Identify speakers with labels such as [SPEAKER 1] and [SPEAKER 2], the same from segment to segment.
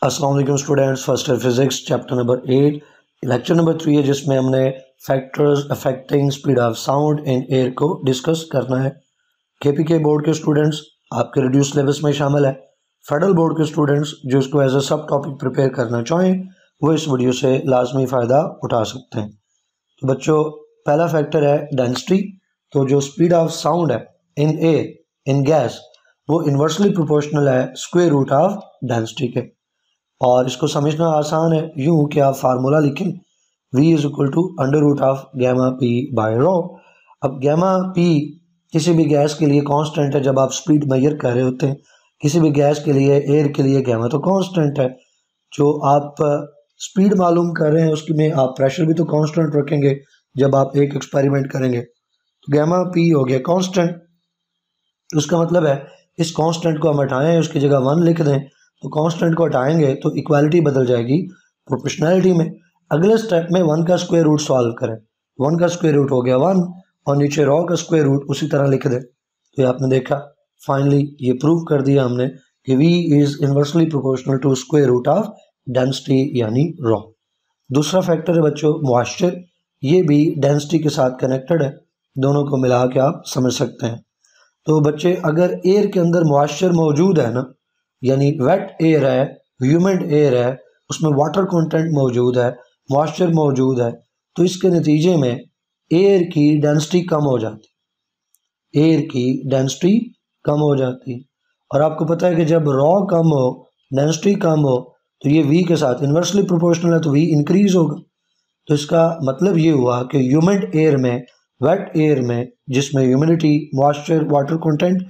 [SPEAKER 1] अस्सलाम वालेकुम students, first year physics chapter number 8 lecture number 3 है, जिसमें हमने factors affecting speed of sound in air को डिस्कस करना है। केपीके बोर्ड के स्टूडेंट्स आपके रिड्यूस सिलेबस में शामिल है। फेडरल बोर्ड के स्टूडेंट्स जो इसको एज अ सब टॉपिक प्रिपेयर करना चाहें वो इस वीडियो से लाजमी फ़ायदा उठा सकते हैं। तो बच्चों, पहला फैक्टर है डेंसिटी। तो जो स्पीड ऑफ साउंड है इन एयर इन गैस वो इन्वर्सली प्रोपोर्शनल है स्क्वायर रूट ऑफ डेंसिटी के। और इसको समझना आसान है यूं कि आप फार्मूला लिखें v is equal to under root of gamma P by rho. अब गैमा पी किसी भी गैस के लिए कांस्टेंट है। जब आप स्पीड मेजर कर रहे होते हैं किसी भी गैस के लिए, एयर के लिए गैमा तो कांस्टेंट है। जो आप स्पीड मालूम कर रहे हैं उसकी में आप प्रेशर भी तो कांस्टेंट रखेंगे जब आप एक एक्सपेरिमेंट करेंगे। तो गैमा पी हो गया कांस्टेंट। उसका मतलब है इस कांस्टेंट को हम हटाएं, उसकी जगह 1 लिख दें। तो कांस्टेंट को हटाएंगे तो इक्वालिटी बदल जाएगी प्रोपोर्शनैलिटी में। अगले स्टेप में 1 का स्क्वायर रूट सॉल्व करें। 1 का स्क्वायर रूट हो गया 1 और नीचे रॉ का स्क्वायर रूट उसी तरह लिख दें। तो ये आपने देखा, फाइनली ये प्रूव कर दिया हमने कि v is inversely proportional to square root of density यानी रॉ। दूसरा फैक्टर है बच्चों मॉइस्चर। ये भी डेंसिटी के साथ कनेक्टेड है, दोनों को मिला के आप समझ सकते हैं। तो बच्चे, अगर एयर के अंदर मॉइस्चर मौजूद है ना, यानी वेट एयर है, ह्यूमिड एयर है, उसमें वाटर कंटेंट मौजूद है, मॉइस्चर मौजूद है, तो इसके नतीजे में एयर की डेंसिटी कम हो जाती है। एयर की डेंसिटी कम हो जाती है। और आपको पता है कि जब रॉ कम हो, डेंसिटी कम हो, तो ये v के साथ इन्वर्सली प्रोपोर्शनल है, तो v इंक्रीज होगा। तो इसका मतलब ये हुआ कि ह्यूमिड एयर में, वेट एयर में, जिसमें ह्यूमिडिटी, मॉइस्चर, वाटर कंटेंट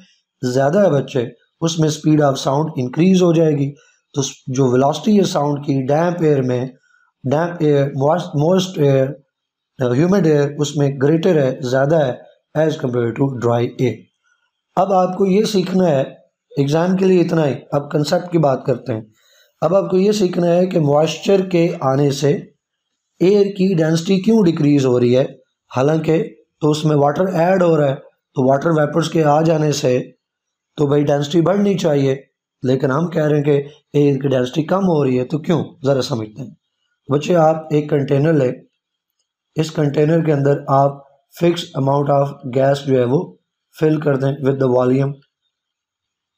[SPEAKER 1] ज़्यादा है बच्चे, उसमें स्पीड ऑफ साउंड इंक्रीज हो जाएगी। तो जो वेलोसिटी है साउंड की डैम्प एयर में, damp air, moist air, humid air, उसमें ग्रेटर है, ज़्यादा है as compare to dry air. अब आपको ये सीखना है, एग्ज़ाम के लिए इतना ही। अब कंसेप्ट की बात करते हैं। अब आपको ये सीखना है कि मॉइस्चर के आने से एयर की डेंसिटी क्यों डिक्रीज हो रही है। हालांकि तो उसमें वाटर ऐड हो रहा है, तो वाटर वेपर्स के आ जाने से तो भाई डेंसिटी बढ़नी चाहिए, लेकिन हम कह रहे हैं कि एयर की डेंसिटी कम हो रही है। तो क्यों, ज़रा समझते हैं। बच्चे, आप एक कंटेनर लें, इस कंटेनर के अंदर आप फिक्स अमाउंट ऑफ गैस जो है वो फिल कर दें विद द वॉल्यूम।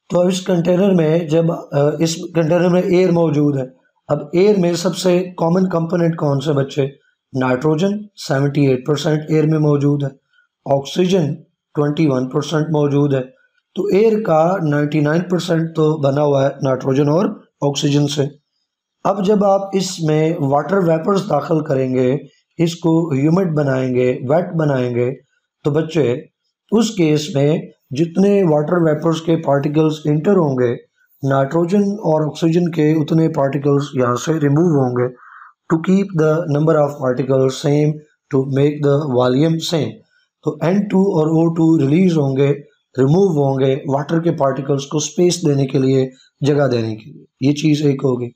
[SPEAKER 1] तो इस कंटेनर में जब इस कंटेनर में एयर मौजूद है। अब एयर में सबसे कॉमन कंपोनेंट कौन से बच्चे? नाइट्रोजन 78% एयर में मौजूद है, ऑक्सीजन 21% मौजूद है। तो एयर का 99% तो बना हुआ है नाइट्रोजन और ऑक्सीजन से। अब जब आप इसमें वाटर वेपर्स दाखिल करेंगे, इसको ह्यूमिड बनाएंगे, वेट बनाएंगे, तो बच्चे उस केस में जितने वाटर वेपर्स के पार्टिकल्स इंटर होंगे, नाइट्रोजन और ऑक्सीजन के उतने पार्टिकल्स यहाँ से रिमूव होंगे to keep the number of particles same, to make the volume same. तो N2 और O2 रिलीज होंगे, रिमूव होंगे वाटर के पार्टिकल्स को स्पेस देने के लिए, जगह देने के लिए। ये चीज़ एक होगी।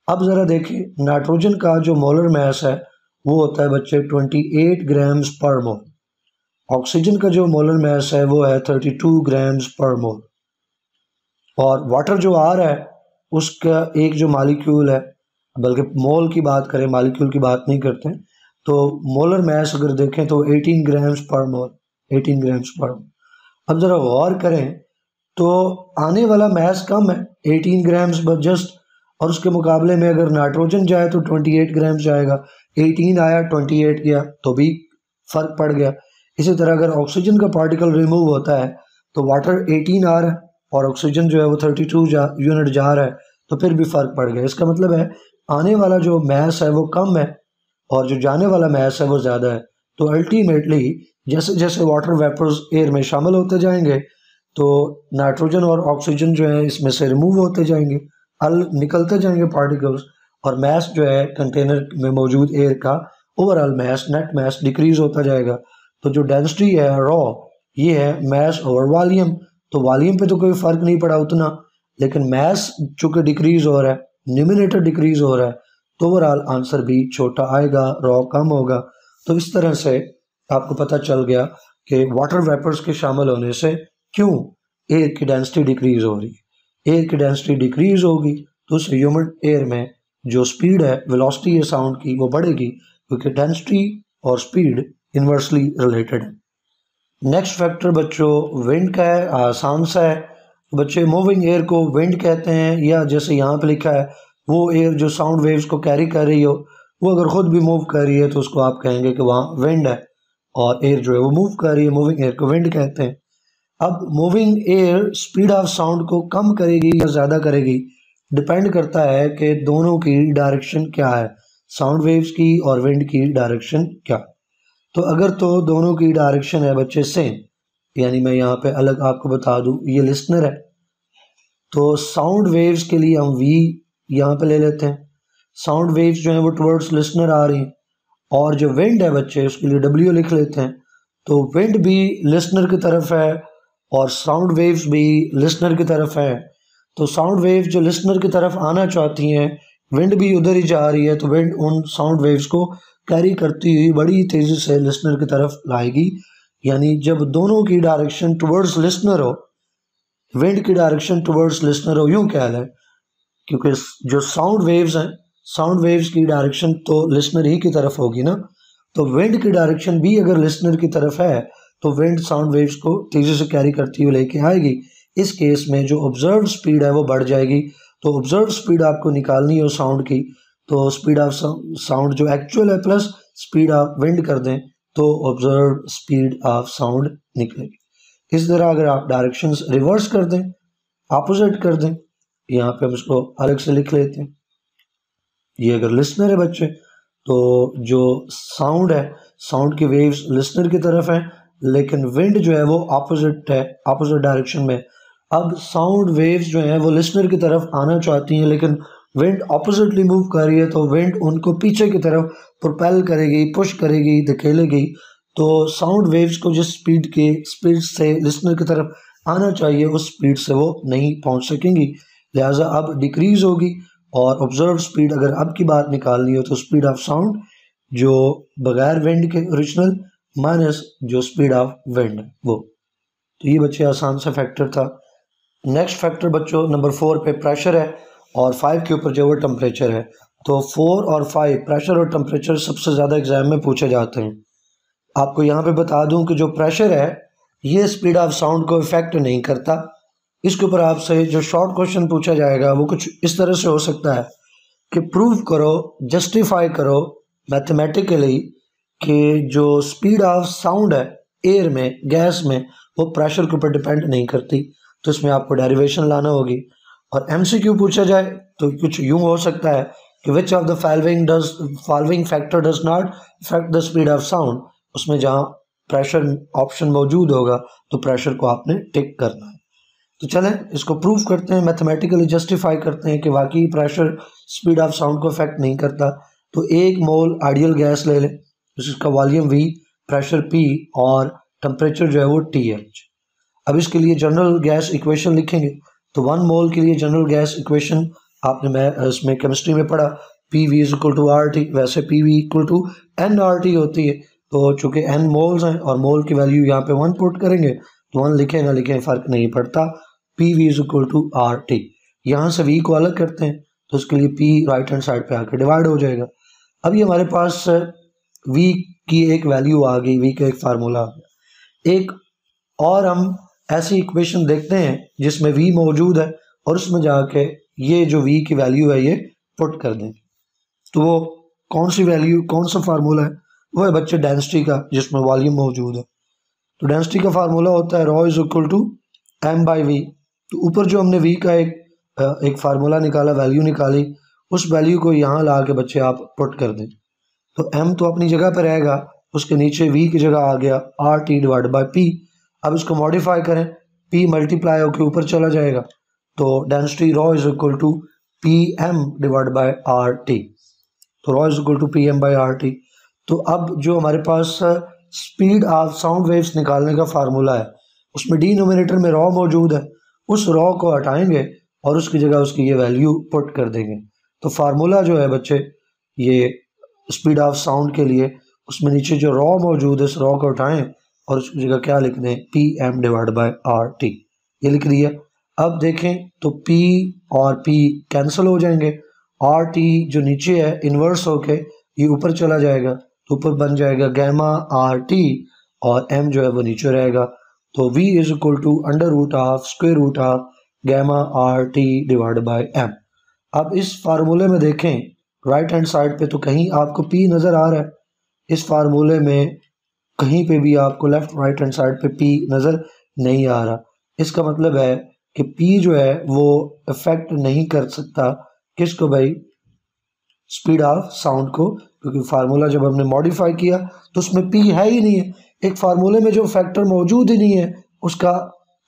[SPEAKER 1] अब ज़रा देखिए, नाइट्रोजन का जो मोलर मास है वो होता है बच्चे 28 ग्राम्स पर मोल। ऑक्सीजन का जो मोलर मास है वो है 32 ग्राम्स पर मोल। और वाटर जो आ रहा है उसका एक जो मालिक्यूल है, बल्कि मोल की बात करें, मालिक्यूल की बात नहीं करते हैं, तो मोलर मास अगर देखें तो 18 ग्राम्स पर मोल, 18 ग्राम्स पर मोल। अब ज़रा गौर करें तो आने वाला मास कम है, 18 ग्राम्स बस जस्ट, और उसके मुकाबले में अगर नाइट्रोजन जाए तो 28 ग्राम्स जाएगा। 18 आया, 28 गया, तो भी फ़र्क पड़ गया। इसी तरह अगर ऑक्सीजन का पार्टिकल रिमूव होता है तो वाटर 18 आ रहा है और ऑक्सीजन जो है वो 32 यूनिट जा रहा है, तो फिर भी फ़र्क पड़ गया। इसका मतलब है आने वाला जो मास है वो कम है और जो जाने वाला मास है वो ज़्यादा है। तो अल्टीमेटली जैसे जैसे वाटर वेपर्स एयर में शामिल होते जाएंगे तो नाइट्रोजन और ऑक्सीजन जो है इसमें से रिमूव होते जाएंगे, निकलते जाएंगे पार्टिकल्स, और मास जो है कंटेनर में मौजूद एयर का ओवरऑल मास, नेट मास डिक्रीज होता जाएगा। तो जो डेंसिटी है रॉ, ये है मास ओवर वॉल्यूम। तो वॉल्यूम पे तो कोई फ़र्क नहीं पड़ा उतना, लेकिन मास चूँकि डिक्रीज हो रहा है, न्यूमिनेटर डिक्रीज हो रहा है, तो ओवरऑल आंसर भी छोटा आएगा, रॉ कम होगा। तो इस तरह से आपको पता चल गया कि वाटर वेपर्स के शामिल होने से क्यों एयर की डेंसिटी डिक्रीज हो रही है। एयर की डेंसिटी डिक्रीज होगी तो उस ह्यूमिड एयर में जो स्पीड है, वेलोसिटी है साउंड की, वो बढ़ेगी क्योंकि डेंसिटी और स्पीड इन्वर्सली रिलेटेड है। नेक्स्ट फैक्टर बच्चों विंड का है, आसान सा है। बच्चे मूविंग एयर को विंड कहते हैं, या जैसे यहाँ पे लिखा है वो एयर जो साउंड वेव्स को कैरी कर रही हो, वो अगर खुद भी मूव कर रही है तो उसको आप कहेंगे कि वहाँ विंड है, और एयर जो है वो मूव कर रही है, मूविंग एयर को विंड कहते हैं। अब moving air speed of sound को कम करेगी या ज़्यादा करेगी, डिपेंड करता है कि दोनों की डायरेक्शन क्या है, साउंड वेव्स की और विंड की डायरेक्शन क्या। तो अगर तो दोनों की डायरेक्शन है बच्चे सेम, यानी मैं यहाँ पे अलग आपको बता दूँ, ये लिसनर है तो साउंड वेव्स के लिए हम वी यहाँ पे ले लेते हैं, साउंड वेव्स जो हैं वो टुवर्ड्स लिसनर आ रही हैं। और जो विंड है बच्चे उसके लिए डब्ल्यू लिख लेते हैं, तो विंड भी लिसनर की तरफ है और साउंड वेव्स भी लिसनर की तरफ है। तो साउंड वेव्स जो लिसनर की तरफ आना चाहती हैं, विंड भी उधर ही जा रही है, तो विंड उन साउंड वेव्स को कैरी करती हुई बड़ी तेज़ी से लिसनर की तरफ लाएगी। यानी जब दोनों की डायरेक्शन टुवर्ड्स लिसनर हो, विंड की डायरेक्शन टुवर्ड्स लिसनर हो, यूँ ख्याल है, क्योंकि जो साउंड वेव्स हैं, साउंड वेव्स की डायरेक्शन तो लिसनर ही की तरफ होगी ना, तो विंड की डायरेक्शन भी अगर लिसनर की तरफ है तो विंड साउंड वेव्स को तेज़ी से कैरी करती हुई लेके आएगी। इस केस में जो ऑब्जर्व स्पीड है वो बढ़ जाएगी। तो ऑब्जर्व स्पीड आपको निकालनी हो साउंड की, तो स्पीड ऑफ साउंड जो एक्चुअल है प्लस स्पीड ऑफ विंड कर दें तो ऑब्जर्व स्पीड ऑफ साउंड निकलेगी। इस तरह अगर आप डायरेक्शंस रिवर्स कर दें, अपोजिट कर दें, यहाँ पे हम इसको अलग से लिख लेते हैं। ये अगर लिसनर है बच्चे तो जो साउंड है, साउंड की वेव्स लिसनर की तरफ है, लेकिन विंड जो है वो अपोजिट है, अपोजिट डायरेक्शन में। अब साउंड वेव्स जो है वो लिसनर की तरफ आना चाहती हैं, लेकिन विंड अपोजिटली मूव कर रही है, तो विंड उनको पीछे की तरफ प्रोपेल करेगी, पुश करेगी, धकेलेगी। तो साउंड वेव्स को जिस स्पीड से लिसनर की तरफ आना चाहिए उस स्पीड से वो नहीं पहुंच सकेंगी, लिहाजा अब डिक्रीज होगी। और ऑब्जर्व स्पीड अगर अब की बात निकालनी हो तो स्पीड ऑफ साउंड जो बगैर विंड के ओरिजिनल माइनस जो स्पीड ऑफ विंड वो। तो ये बच्चे आसान सा फैक्टर था। नेक्स्ट फैक्टर बच्चों नंबर 4 पे प्रेशर है और 5 के ऊपर जो वो टेम्परेचर है। तो 4 और 5 प्रेशर और टेम्परेचर सबसे ज़्यादा एग्जाम में पूछे जाते हैं। आपको यहाँ पे बता दूं कि जो प्रेशर है ये स्पीड ऑफ साउंड को इफेक्ट नहीं करता। इसके ऊपर आपसे जो शॉर्ट क्वेश्चन पूछा जाएगा वो कुछ इस तरह से हो सकता है कि प्रूव करो, जस्टिफाई करो मैथमेटिकली कि जो स्पीड ऑफ साउंड है एयर में, गैस में, वो प्रेशर के ऊपर डिपेंड नहीं करती। तो इसमें आपको डेरिवेशन लाना होगी। और एमसीक्यू पूछा जाए तो कुछ यूँ हो सकता है कि which of the following factor does not affect the speed of sound. उसमें जहाँ प्रेशर ऑप्शन मौजूद होगा तो प्रेशर को आपने टिक करना है। तो चलें इसको प्रूव करते हैं, मैथमेटिकली जस्टिफाई करते हैं कि वाकई प्रेशर स्पीड ऑफ साउंड को अफेक्ट नहीं करता। तो 1 मोल आइडियल गैस ले लें, जिसका वॉल्यूम V, प्रेशर P और टेम्परेचर जो है वो TH। अब इसके लिए जनरल गैस इक्वेशन लिखेंगे। तो 1 मोल के लिए जनरल गैस इक्वेशन आपने मैं इसमें केमिस्ट्री में पढ़ा, PV = RT, वैसे PV = nRT होती है। तो चूँकि n मोल्स हैं और मोल की वैल्यू यहाँ पे 1 पुट करेंगे, तो 1 लिखें ना लिखें फ़र्क नहीं पड़ता, PV = RT। यहाँ से V को अलग करते हैं तो उसके लिए P राइट हैंड साइड पे आकर डिवाइड हो जाएगा। अभी हमारे पास V की एक वैल्यू आ गई, V का एक फार्मूला आ गया। एक और हम ऐसी इक्वेशन देखते हैं जिसमें V मौजूद है और उसमें जाके ये जो V की वैल्यू है ये पुट कर देंगे। तो वो कौन सी वैल्यू, कौन सा फार्मूला है? वो है बच्चे डेंसिटी का, जिसमें वॉल्यूम मौजूद है। तो डेंसिटी का फार्मूला होता है ρ = m/v। तो ऊपर जो हमने V का एक फार्मूला निकाला, वैल्यू निकाली, उस वैल्यू को यहाँ ला के बच्चे आप पुट कर दें। तो m तो अपनी जगह पर रहेगा, उसके नीचे V की जगह आ गया RT/P। अब इसको मॉडिफाई करें, P मल्टीप्लाई होकर ऊपर चला जाएगा, तो डेंसिटी ρ = PM/RT। तो ρ = PM/RT। तो अब जो हमारे पास स्पीड ऑफ साउंड वेव्स निकालने का फार्मूला है, उसमें डिनोमिनेटर में ρ मौजूद है, उस ρ को हटाएंगे और उसकी जगह उसकी ये वैल्यू पुट कर देंगे। तो फार्मूला जो है बच्चे ये स्पीड ऑफ साउंड के लिए, उसमें नीचे जो ρ मौजूद है उस ρ को उठाएं और उसकी जगह क्या लिख दें, PM/RT। ये लिख दिया। अब देखें तो P और P कैंसिल हो जाएंगे, और T जो नीचे है इन्वर्स होके ये ऊपर चला जाएगा, तो ऊपर बन जाएगा गैमा RT, और M जो है वो नीचे रहेगा। तो V is equal to under root of square root of gamma RT divide by M। अब इस फार्मूले में देखें राइट हैंड साइड पे तो कहीं आपको P नज़र आ रहा है, इस फार्मूले में कहीं पे भी आपको लेफ्ट राइट हैंड साइड पे P नज़र नहीं आ रहा। इसका मतलब है कि P जो है वो इफेक्ट नहीं कर सकता किसको भाई, स्पीड ऑफ साउंड को, क्योंकि फार्मूला जब हमने मॉडिफाई किया तो उसमें P है ही नहीं है। एक फार्मूले में जो फैक्टर मौजूद ही नहीं है उसका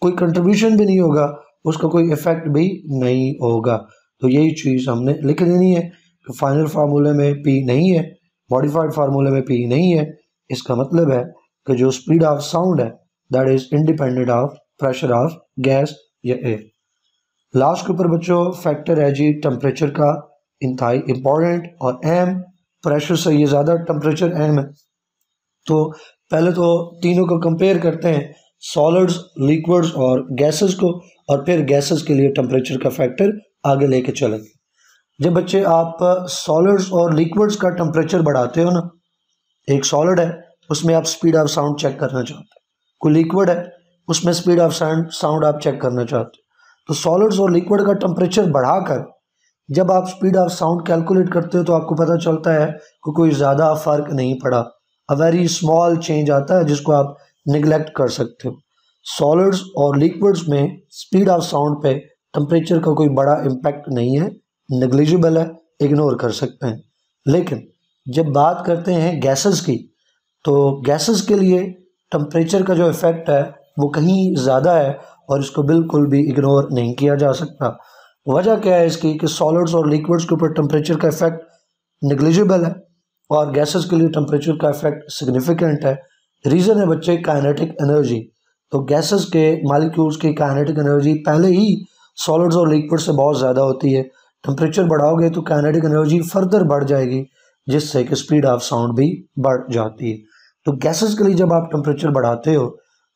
[SPEAKER 1] कोई कंट्रीब्यूशन भी नहीं होगा, उसका कोई इफेक्ट भी नहीं होगा। तो यही चीज़ हमने लिख देनी है कि फाइनल फार्मूले में P नहीं है, मॉडिफाइड फार्मूले में P नहीं है। इसका मतलब है कि जो स्पीड ऑफ साउंड है that is independent of pressure of gas या एयर। लास्ट के ऊपर बच्चों फैक्टर है जी टेम्परेचर का, इंतहाई इंपॉर्टेंट, और एम प्रेशर से ये ज़्यादा टेम्परेचर एम है। तो पहले तो तीनों को कंपेयर करते हैं, सॉलिड्स, लिक्विड्स और गैसेस को, और फिर गैसेस के लिए टेम्परेचर का फैक्टर आगे लेके चलेंगे। जब बच्चे आप सॉलिड्स और लिक्विड्स का टेम्परेचर बढ़ाते हो ना, एक सॉलिड है उसमें आप स्पीड ऑफ साउंड चेक करना चाहते हो, कोई लिक्विड है उसमें स्पीड ऑफ साउंड आप चेक करना चाहते हो, तो सॉलिड्स और लिक्विड का टेम्परेचर बढ़ाकर जब आप स्पीड ऑफ साउंड कैलकुलेट करते हो तो आपको पता चलता है कि कोई ज़्यादा फर्क नहीं पड़ा, अ वेरी स्मॉल चेंज आता है जिसको आप निगलेक्ट कर सकते हो। सॉलिड्स और लिक्विड्स में स्पीड ऑफ साउंड पे टेम्परेचर का कोई बड़ा इम्पैक्ट नहीं है, नेग्लिजिबल है, इग्नोर कर सकते हैं। लेकिन जब बात करते हैं गैसेस की, तो गैसेस के लिए टेम्परेचर का जो इफ़ेक्ट है वो कहीं ज़्यादा है और इसको बिल्कुल भी इग्नोर नहीं किया जा सकता। वजह क्या है इसकी कि सॉलिड्स और लिक्विड्स के ऊपर टेम्परेचर का इफेक्ट नेग्लिजिबल है और गैसेस के लिए टेम्परेचर का इफेक्ट सिग्निफिकेंट है। रीज़न है बच्चे काइनेटिक एनर्जी। तो गैसेस के मॉलिक्यूल्स की काइनेटिक एनर्जी पहले ही सॉलिड्स और लिक्विड से बहुत ज़्यादा होती है, टेम्परेचर बढ़ाओगे तो काइनेटिक एनर्जी फर्दर बढ़ जाएगी जिससे कि स्पीड ऑफ साउंड भी बढ़ जाती है। तो गैसेस के लिए जब आप टेम्परेचर बढ़ाते हो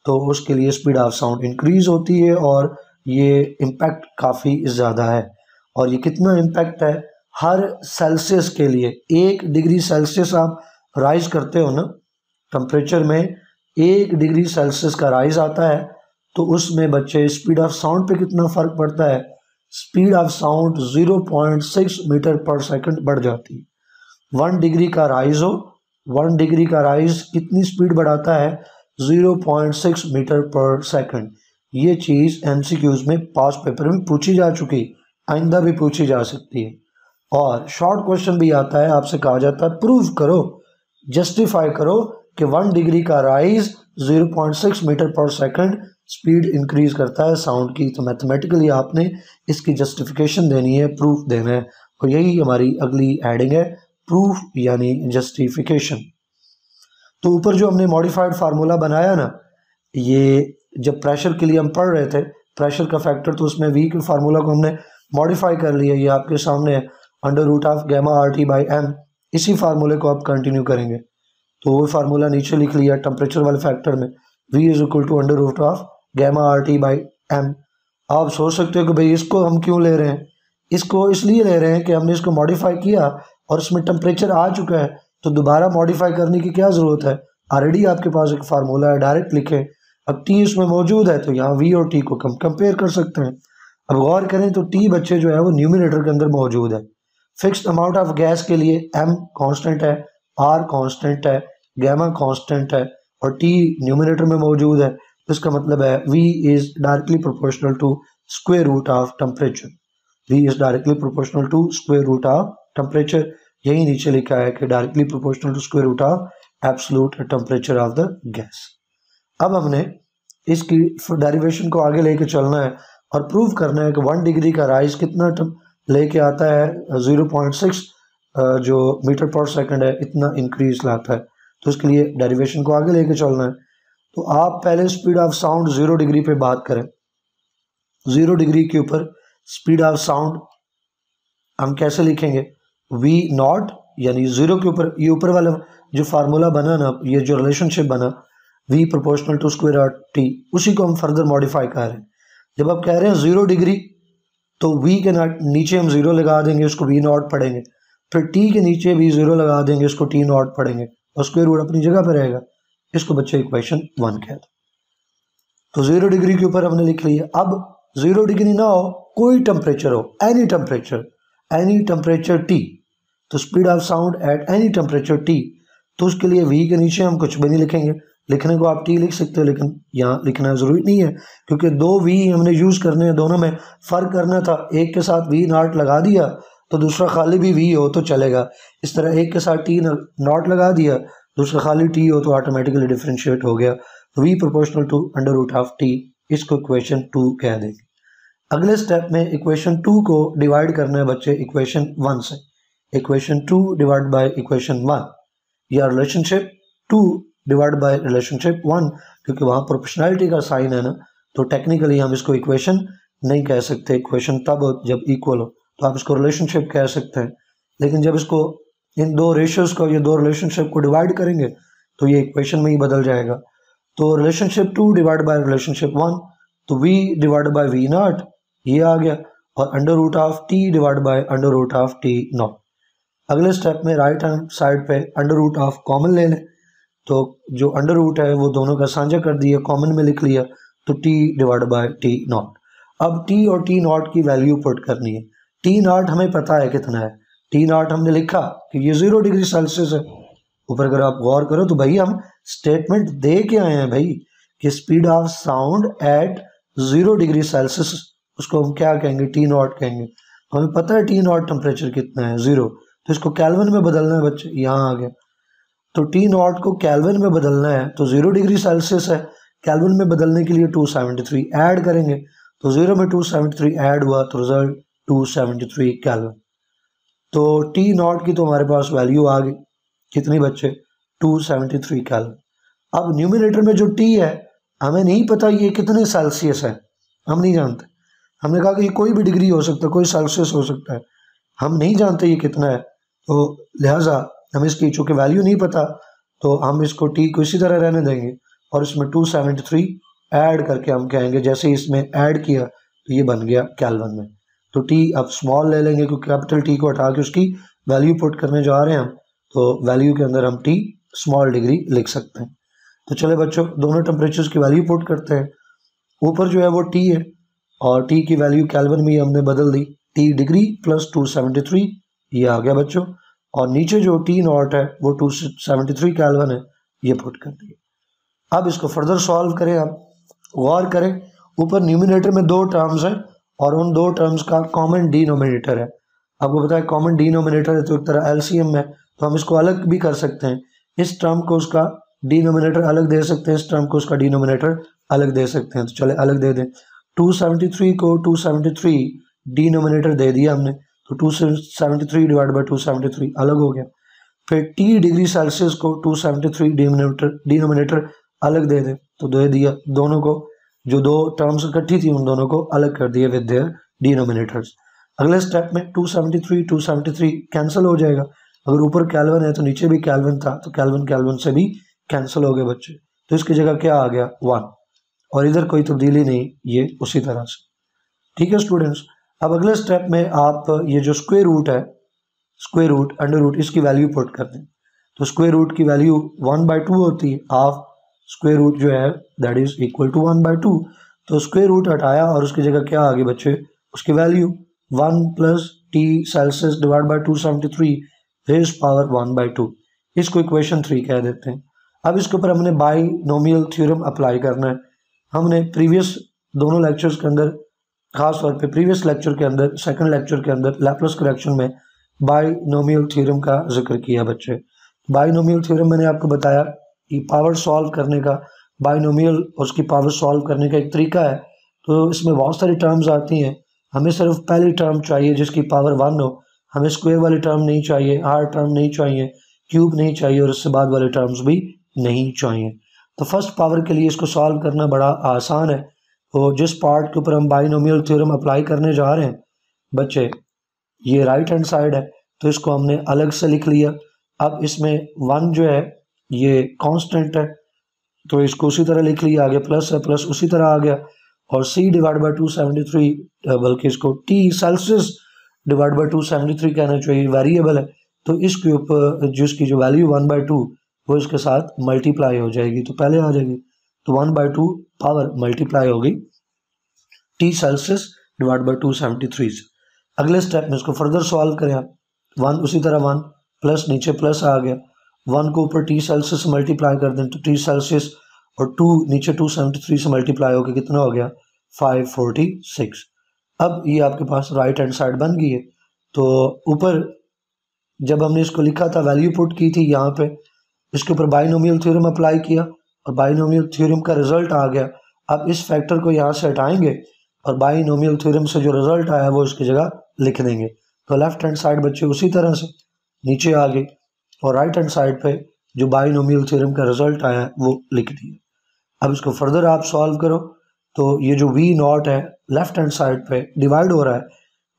[SPEAKER 1] तो उसके लिए स्पीड ऑफ साउंड इंक्रीज़ होती है और ये इम्पैक्ट काफ़ी ज़्यादा है। और ये कितना इम्पैक्ट है, हर सेल्सियस के लिए 1 डिग्री सेल्सियस आप राइज करते हो ना टेम्परेचर में, 1 डिग्री सेल्सियस का राइज आता है तो उसमें बच्चे स्पीड ऑफ साउंड पे कितना फ़र्क पड़ता है, स्पीड ऑफ साउंड 0.6 मीटर पर सेकंड बढ़ जाती है। 1 डिग्री का राइज हो, 1 डिग्री का राइज कितनी स्पीड बढ़ाता है, 0.6 मीटर पर सेकंड। ये चीज़ MCQs में पास पेपर में पूछी जा चुकी, आइंदा भी पूछी जा सकती है। और शॉर्ट क्वेश्चन भी आता है, आपसे कहा जाता है प्रूव करो, जस्टिफाई करो कि 1 डिग्री का राइज 0.6 मीटर पर सेकंड स्पीड इंक्रीज करता है साउंड की। तो मैथमेटिकली आपने इसकी जस्टिफिकेशन देनी है, प्रूफ देना है, और यही हमारी अगली हेडिंग है, प्रूफ यानी जस्टिफिकेशन। तो ऊपर जो हमने मॉडिफाइड फार्मूला बनाया ना, ये जब प्रेशर के लिए हम पढ़ रहे थे प्रेशर का फैक्टर, तो उसमें V के फार्मूला को हमने मॉडिफाई कर लिया, ये आपके सामने under root of gamma RT by M। इसी फार्मूले को आप कंटिन्यू करेंगे तो वो फार्मूला नीचे लिख लिया टेम्परेचर वाले फैक्टर में, V is equal to under root of gamma RT by M। आप सोच सकते हो कि भाई इसको हम क्यों ले रहे हैं, इसको इसलिए ले रहे हैं कि हमने इसको मॉडिफाई किया और इसमें टेम्परेचर आ चुका है तो दोबारा मॉडिफाई करने की क्या ज़रूरत है, ऑलरेडी आपके पास एक फार्मूला है, डायरेक्ट लिखें। अब T इसमें मौजूद है तो यहाँ V और T को कंपेयर कर सकते हैं। अब गौर करें तो T बच्चे जो है वो न्यूमिनेटर के अंदर मौजूद है। फिक्स्ड अमाउंट ऑफ गैस के लिए M कांस्टेंट है, R कांस्टेंट है, गैमा कांस्टेंट है, और T न्यूमिनेटर में मौजूद है। तो इसका मतलब है V is directly proportional to square root of temperature. V is directly proportional to square root of temperature. यही नीचे लिखा है कि directly proportional to square root of absolute temperature of the gas. अब हमने इसकी डेरिवेशन को आगे लेके चलना है और प्रूव करना है कि 1 डिग्री का राइज कितना लेके आता है, 0.6 जो मीटर पर सेकंड है इतना इंक्रीज लाता है। तो इसके लिए डेरिवेशन को आगे लेके चलना है। तो आप पहले स्पीड ऑफ साउंड 0 डिग्री पे बात करें, 0 डिग्री के ऊपर स्पीड ऑफ साउंड हम कैसे लिखेंगे, V नॉट यानी 0 के ऊपर, ये ऊपर वाला जो फार्मूला बना ना, ये जो रिलेशनशिप बना V proportional to square of T, उसी को हम फर्दर मॉडिफाई कर रहे हैं। जब आप कह रहे हैं 0 डिग्री तो v के नीचे हम 0 लगा देंगे, उसको v नॉट पढ़ेंगे, फिर t के नीचे भी 0 लगा देंगे, उसको t नॉट पढ़ेंगे और स्क्वायर रूट अपनी जगह पर रहेगा। इसको बच्चे इक्वेशन 1 कहते हैं। तो 0 डिग्री के ऊपर हमने लिख लिया। अब 0 डिग्री ना हो, कोई टेम्परेचर हो, एनी टेम्परेचर t, तो speed of sound at any temperature t, तो उसके लिए v के नीचे हम कुछ भी नहीं लिखेंगे। लिखने को आप t लिख सकते हो, लेकिन यहाँ लिखना ज़रूरी नहीं है क्योंकि 2 v हमने यूज़ करने हैं, दोनों में फ़र्क करना था। एक के साथ v नॉट लगा दिया तो दूसरा खाली भी v हो तो चलेगा। इस तरह एक के साथ t नॉट लगा दिया, दूसरा खाली t हो तो ऑटोमेटिकली डिफ्रेंशिएट हो गया। v proportional to under root of t, इसको इक्वेशन 2 कह देंगे। अगले स्टेप में इक्वेशन 2 को डिवाइड करना है बच्चे इक्वेशन 1 से। इक्वेशन 2 डिवाइड बाय इक्वेशन 1, या रिलेशनशिप 2 डिवाइड बाय रिलेशनशिप 1, क्योंकि वहाँ प्रोपोर्शनैलिटी का साइन है ना, तो टेक्निकली हम इसको इक्वेशन नहीं कह सकते। इक्वेशन तब हो जब इक्वल हो, तो आप इसको रिलेशनशिप कह सकते हैं। लेकिन जब इसको इन दो रेशियोज को, ये दो रिलेशनशिप को डिवाइड करेंगे तो ये इक्वेशन में ही बदल जाएगा। तो रिलेशनशिप 2 डिवाइड बाय रिलेशनशिप 1, तो v divide by v naught ये आ गया, और under root of t divide by under root of t naught. अगले स्टेप में राइट हैंड साइड पे अंडर रूट ऑफ कॉमन ले लें, तो जो अंडर रूट है वो दोनों का साझा कर दिया, कॉमन में लिख लिया, तो t divide bye t not. अब t और t नॉट की वैल्यू पुट करनी है। t नॉट हमें पता है कितना है, t नॉट हमने लिखा कि ये 0 डिग्री सेल्सियस है। ऊपर अगर आप गौर करो तो भाई हम स्टेटमेंट दे के आए हैं भाई कि speed of sound eight 0 degree Celsius, उसको हम क्या कहेंगे, टी नॉट कहेंगे। हमें पता है टी नॉट टेम्परेचर कितना है, 0, तो इसको केल्विन में बदलना है बच्चे। यहाँ आ गया, तो टी नॉट को केल्विन में बदलना है, तो 0 डिग्री सेल्सियस है, केल्विन में बदलने के लिए 273 ऐड करेंगे, तो 0 में 273 ऐड हुआ तो रिजल्ट 273 केल्विन। तो टी नॉट की तो हमारे पास वैल्यू आ गई, कितनी बच्चे, 273 केल्विन। अब न्यूमिनेटर में जो टी है हमें नहीं पता ये कितने सेल्सियस है, हम नहीं जानते। हमने कहा कि ये कोई भी डिग्री हो सकता है, कोई सेल्सियस हो सकता है, हम नहीं जानते ये कितना है, तो लिहाजा हम इसकी चूँकि वैल्यू नहीं पता तो हम इसको टी को इसी तरह रहने देंगे और इसमें 273 ऐड करके हम कहेंगे, जैसे इसमें ऐड किया तो ये बन गया केल्विन में। तो टी अब स्मॉल ले लेंगे क्योंकि कैपिटल टी को हटा के उसकी वैल्यू पुट करने जा रहे हैं हम, तो वैल्यू के अंदर हम टी स्मॉल डिग्री लिख सकते हैं। तो चले बच्चों दोनों टेम्परेचर्स की वैल्यू पुट करते हैं। ऊपर जो है वो टी है और टी की वैल्यू केल्विन में हमने बदल दी, टी डिग्री प्लस 273 ये आ गया बच्चों, और नीचे जो टी नॉट है वो 273 केल्विन है, ये पुट कर दिया। अब इसको फर्दर सॉल्व करें, आप गौर करें, ऊपर न्यूमिनेटर में 2 टर्म्स हैं और उन 2 टर्म्स का कॉमन डिनोमिनेटर है। आपको पता है कॉमन डिनोमिनेटर है तो एक तरह एलसीएम है, तो हम इसको अलग भी कर सकते हैं। इस टर्म को उसका डिनोमिनेटर अलग दे सकते हैं, इस टर्म को उसका डिनोमिनेटर अलग दे सकते हैं। तो चले अलग दे दें, 273 को 273 डिनोमिनेटर दे दिया हमने, तो 273 डिवाइड बाई 273 अलग हो गया। फिर टी डिग्री सेल्सियस को 273 डिनोमिनेटर अलग दे दें, तो दे दिया। दोनों को जो 2 टर्म्स इकट्ठी थी उन दोनों को अलग कर दिया विद देयर डिनोमिनेटर्स। अगले स्टेप में 273 कैंसिल हो जाएगा। अगर ऊपर केल्विन है तो नीचे भी केल्विन था, तो केल्विन से भी कैंसिल हो गए बच्चे, तो इसकी जगह क्या आ गया 1, और इधर कोई तब्दीली नहीं, ये उसी तरह से। ठीक है स्टूडेंट्स, अब अगले स्टेप में आप ये जो स्क्वायर रूट है, स्क्वायर रूट अंडर रूट, इसकी वैल्यू पुट कर दें। तो स्क्वायर रूट की वैल्यू 1/2 होती है, हाफ स्क्वायर रूट जो है दैट इज इक्वल टू 1/2। तो स्क्वायर रूट हटाया और उसकी जगह क्या आ गई बच्चे, उसकी value 1 plus T Celsius divide by 273 raise power 1/2, इसको इक्वेशन 3 कह देते हैं। अब इसके ऊपर हमने बाइनोमियल थ्योरम अप्लाई करना है। हमने प्रीवियस दोनों लेक्चर्स के अंदर, खास तौर पे प्रीवियस लेक्चर के अंदर, सेकंड लेक्चर के अंदर लैप्लास करेक्शन में बाइनोमियल थ्योरम का जिक्र किया बच्चे। बाइनोमियल थ्योरम मैंने आपको बताया कि पावर सॉल्व करने का, बाइनोमियल उसकी पावर सॉल्व करने का एक तरीका है। तो इसमें बहुत सारी टर्म्स आती हैं, हमें सिर्फ पहली टर्म चाहिए जिसकी पावर 1 हो, हमें स्क्वायर वाली टर्म नहीं चाहिए, हार्ड टर्म नहीं चाहिए, क्यूब नहीं चाहिए, और इससे बाद वाले टर्म्स भी नहीं चाहिए। तो फर्स्ट पावर के लिए इसको सॉल्व करना बड़ा आसान है। तो जिस पार्ट के ऊपर हम बाइनोमियल थ्योरम अप्लाई करने जा रहे हैं बच्चे, ये राइट हैंड साइड है, तो इसको हमने अलग से लिख लिया। अब इसमें 1 जो है ये कांस्टेंट है, तो इसको उसी तरह लिख लिया, आगे प्लस है, प्लस उसी तरह आ गया। और C डिवाइड बाई 273, बल्कि इसको T सेल्सियस डिवाइड बाई 273 कहना चाहिए, वेरिएबल है तो इसके ऊपर जिसकी जो वैल्यू 1/2 वो इसके साथ मल्टीप्लाई हो जाएगी, तो पहले आ जाएगी, तो 1/2 पावर मल्टीप्लाई होगी T सेल्सियस डिवाइड बाई 273 से। अगले स्टेप में इसको फर्दर सॉल्व करें आप, 1 उसी तरह 1 प्लस नीचे प्लस आ गया, 1 को ऊपर T सेल्सियस से मल्टीप्लाई कर दें तो T सेल्सियस और 2 नीचे 273 से मल्टीप्लाई होकर कितना हो गया 546। अब ये आपके पास राइट हैंड साइड बन गई है। तो ऊपर जब हमने इसको लिखा था वैल्यू पुट की थी, यहाँ पे इसके ऊपर बाइनोमियल थ्योरम अप्लाई किया और बाइनोमियल थ्योरम का रिजल्ट आ गया। अब इस फैक्टर को यहाँ से हटाएंगे और बाइनोमियल थ्योरम से जो रिजल्ट आया वो इसकी जगह लिख देंगे। तो लेफ्ट हैंड साइड बच्चे उसी तरह से नीचे आ गए और राइट हैंड साइड पे जो बाइनोमियल थ्योरम का रिजल्ट आया वो लिख दिए। अब इसको फर्दर आप सॉल्व करो तो ये जो V नॉट है लेफ्ट हैंड साइड पे डिवाइड हो रहा है,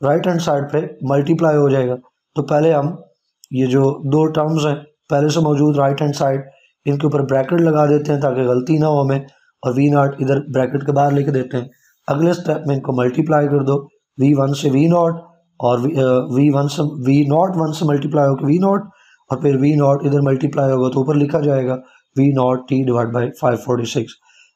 [SPEAKER 1] राइट हैंड साइड पे मल्टीप्लाई हो जाएगा। तो पहले हम ये जो दो टर्म्स हैं पहले से मौजूद राइट हैंड साइड, इनके ऊपर ब्रैकेट लगा देते हैं ताकि गलती ना हो हमें, और V नॉट इधर ब्रैकेट के बाहर लिख देते हैं। अगले स्टेप में इनको मल्टीप्लाई कर दो, V1 से V नॉट और V1 से V नॉट 1 से मल्टीप्लाई होकर V नॉट, और फिर V नॉट इधर मल्टीप्लाई होगा तो ऊपर लिखा जाएगा V not T divide by 546।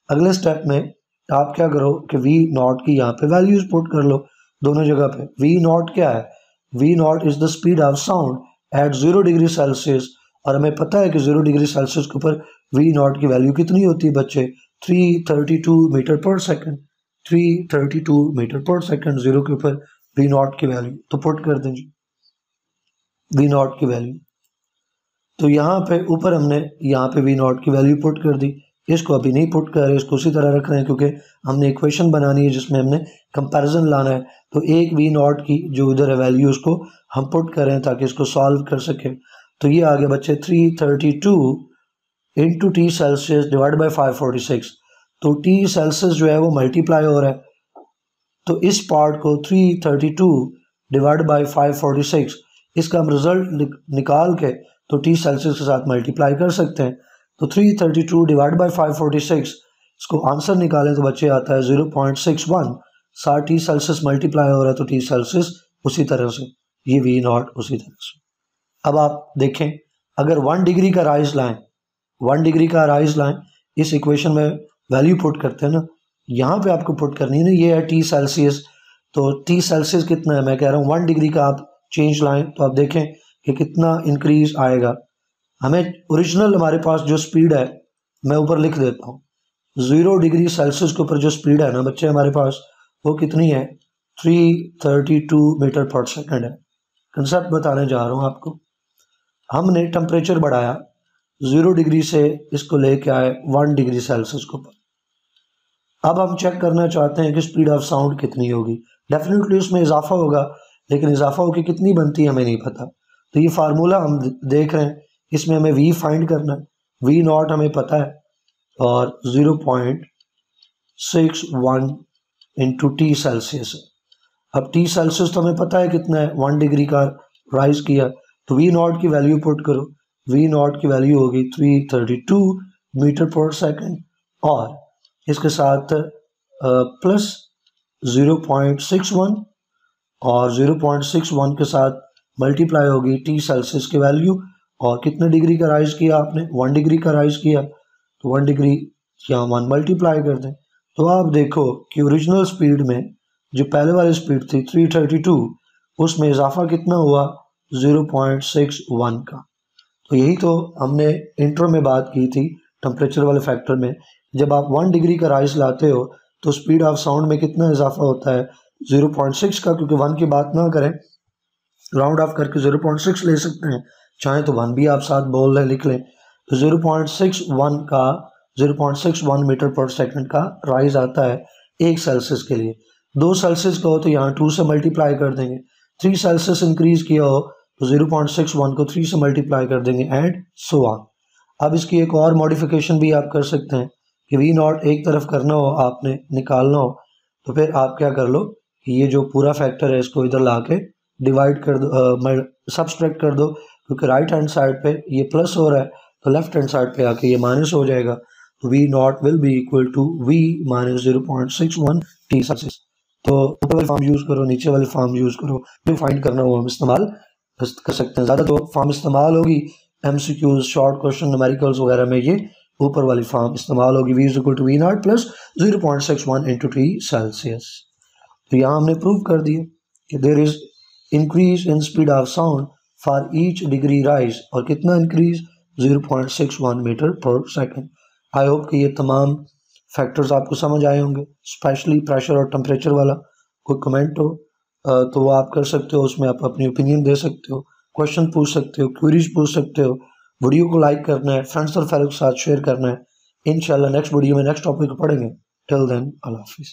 [SPEAKER 1] अगले स्टेप में आप क्या करो कि V नॉट की यहाँ पे वैल्यूज पुट कर लो दोनों जगह पे। V नॉट क्या है, V not is the speed of sound eight 0 degree Celsius, और हमें पता है कि 0 डिग्री सेल्सियस के ऊपर V नॉट की वैल्यू कितनी होती है बच्चे, 332 मीटर पर सेकंड, 332 मीटर पर सेकंड 0 के ऊपर V नॉट की वैल्यू। तो पुट कर दें जी V नॉट की वैल्यू, तो यहाँ पे ऊपर हमने यहाँ पे V नॉट की वैल्यू पुट कर दी। इसको अभी नहीं पुट कर रहे, इसको उसी तरह रख रहे हैं क्योंकि हमने इक्वेशन बनानी है जिसमें हमने कंपैरिजन लाना है। तो एक V नॉट की जो इधर है वैल्यू उसको हम पुट कर रहे हैं ताकि इसको सॉल्व कर सकें। तो ये आ गया बच्चे 332 into T Celsius divide by 546। तो T सेल्सियस जो है वो मल्टीप्लाई हो रहा है, तो इस पार्ट को 332 डिवाइड बाई 546 इसका हम रिजल्ट निकाल के तो T सेल्सियस के साथ मल्टीप्लाई कर सकते हैं। तो 332 डिवाइड बाई 546 इसको आंसर निकालें तो बच्चे आता है 0.61। 60 T सेल्सियस मल्टीप्लाई हो रहा है तो T सेल्सियस उसी तरह से, ये V नॉट उसी तरह से। अब आप देखें अगर 1 डिग्री का राइज लाएं, 1 डिग्री का राइज लाएं, इस इक्वेशन में वैल्यू पुट करते हैं ना, यहाँ पे आपको पुट करनी है ना, ये है T सेल्सियस। तो T सेल्सियस कितना है, मैं कह रहा हूँ 1 डिग्री का आप चेंज लाएं तो आप देखें कि कितना इंक्रीज आएगा। हमें ओरिजिनल हमारे पास जो स्पीड है मैं ऊपर लिख देता हूँ, 0 डिग्री सेल्सियस के ऊपर जो स्पीड है ना बच्चे हमारे पास वो कितनी है 332 मीटर पर सेकंड है। कंसेप्ट बताने जा रहा हूँ आपको। हमने टेम्परेचर बढ़ाया 0 डिग्री से इसको लेके आए 1 डिग्री सेल्सियस के ऊपर। अब हम चेक करना चाहते हैं कि स्पीड ऑफ साउंड कितनी होगी। डेफिनेटली उसमें इजाफा होगा, लेकिन इजाफा होकर कितनी बनती है हमें नहीं पता। तो ये फार्मूला हम देख रहे हैं, इसमें हमें V फाइंड करना है। V नॉट हमें पता है और 0.61 इंटू T सेल्सियस है। अब T सेल्सियस तो हमें पता है कितना है, 1 डिग्री का राइज किया, तो V नॉट की वैल्यू पुट करो। V नॉट की वैल्यू होगी 332 मीटर पर सेकंड और इसके साथ प्लस 0.61 और 0.61 के साथ मल्टीप्लाई होगी T सेल्सियस की वैल्यू। और कितने डिग्री का राइज किया आपने, 1 डिग्री का राइज किया, तो 1 डिग्री यहाँ 1 मल्टीप्लाई कर दें। तो आप देखो कि ओरिजिनल स्पीड में जो पहले वाली स्पीड थी 332, उसमें इजाफा कितना हुआ 0.61 का। तो यही तो हमने इंट्रो में बात की थी टेम्परेचर वाले फैक्टर में, जब आप 1 डिग्री का राइज लाते हो तो स्पीड ऑफ साउंड में कितना इजाफा होता है 0.6 का। क्योंकि 1 की बात ना करें, राउंड ऑफ करके 0.6 ले सकते हैं, चाहे तो 1 भी आप साथ बोल रहे लिख लें। तो 0.61 मीटर पर सेकंड का राइज आता है 1 सेल्सियस के लिए। 2 सेल्सियस का हो तो यहाँ 2 से मल्टीप्लाई कर देंगे, 3 सेल्सियस इंक्रीज किया हो तो 0.61 को 3 से मल्टीप्लाई कर देंगे एंड सो ऑन। अब इसकी एक और मॉडिफिकेशन भी आप कर सकते हैं कि V नॉट एक तरफ करना हो, आपने निकालना हो, तो फिर आप क्या कर लो कि ये जो पूरा फैक्टर है इसको इधर ला के डिवाइड कर दो, सब्सट्रैक्ट कर दो, क्योंकि राइट हैंड साइड पे ये प्लस हो रहा है तो लेफ्ट हैंड साइड पे आके ये माइनस हो जाएगा। V naught will be equal to V minus 0.61 T Celsius. तो ऊपर वाली फॉर्म यूज करो, नीचे वाली फॉर्म यूज करो, जो फाइंड करना हो हम इस्तेमाल कर सकते हैं। ज़्यादा तो फॉर्म इस्तेमाल होगी MCQs, शॉर्ट क्वेश्चन, न्यूमेरिकल्स वगैरह में ये ऊपर वाली फॉर्म इस्तेमाल होगी, V is equal to V naught plus 0.61 into T Celsius. तो यहाँ हमने प्रूव कर दिया कि there is increase in speed of sound for each degree rise, और कितना इंक्रीज 0.61 मीटर पर सेकेंड। आई होप कि ये तमाम फैक्टर्स आपको समझ आए होंगे, स्पेशली प्रेशर और टेम्परेचर वाला। कोई कमेंट हो तो वो आप कर सकते हो, उसमें आप अपनी ओपिनियन दे सकते हो, क्वेश्चन पूछ सकते हो, क्वेरीज पूछ सकते हो। वीडियो को लाइक करना है, फ्रेंड्स और फैमिली के साथ शेयर करना है। इंशाल्लाह नेक्स्ट वीडियो में नेक्स्ट टॉपिक पढ़ेंगे। टिल देन अल्लाह हाफिज़।